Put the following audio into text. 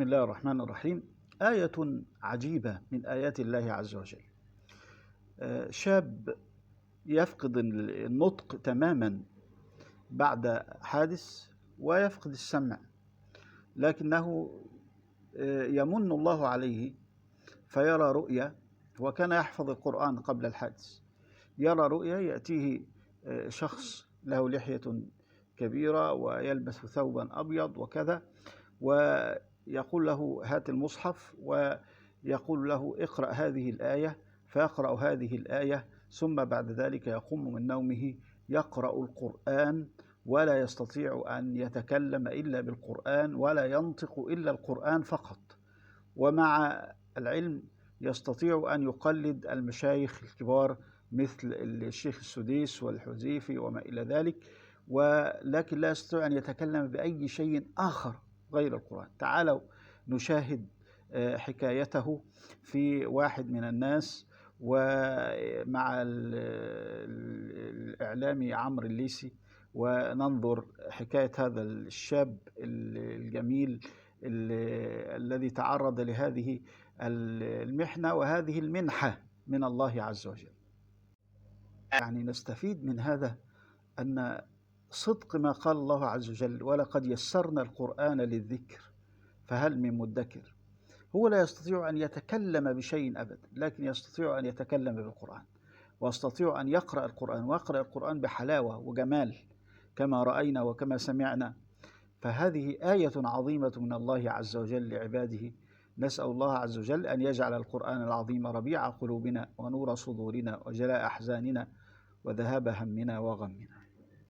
بسم الله الرحمن الرحيم. آية عجيبة من آيات الله عز وجل. شاب يفقد النطق تماما بعد حادث ويفقد السمع، لكنه يمن الله عليه فيرى رؤيا، وكان يحفظ القرآن قبل الحادث. يرى رؤيا يأتيه شخص له لحية كبيرة ويلبس ثوبا أبيض وكذا، ويقول له هات المصحف، ويقول له اقرأ هذه الآية، فيقرأ هذه الآية، ثم بعد ذلك يقوم من نومه يقرأ القرآن، ولا يستطيع أن يتكلم إلا بالقرآن، ولا ينطق إلا القرآن فقط. ومع العلم يستطيع أن يقلد المشايخ الكبار مثل الشيخ السديس والحذيفي وما إلى ذلك، ولكن لا يستطيع أن يتكلم بأي شيء آخر غير القرآن. تعالوا نشاهد حكايته في واحد من الناس، ومع الإعلامي عمرو الليثي، وننظر حكاية هذا الشاب الجميل الذي تعرض لهذه المحنة وهذه المنحة من الله عز وجل. يعني نستفيد من هذا أن صدق ما قال الله عز وجل: ولقد يسرنا القرآن للذكر فهل من مدكر. هو لا يستطيع أن يتكلم بشيء أبدا، لكن يستطيع أن يتكلم بالقرآن، ويستطيع أن يقرأ القرآن، ويقرأ القرآن بحلاوة وجمال كما رأينا وكما سمعنا. فهذه آية عظيمة من الله عز وجل لعباده. نسأل الله عز وجل أن يجعل القرآن العظيم ربيع قلوبنا ونور صدورنا وجلاء أحزاننا وذهاب همنا وغمنا.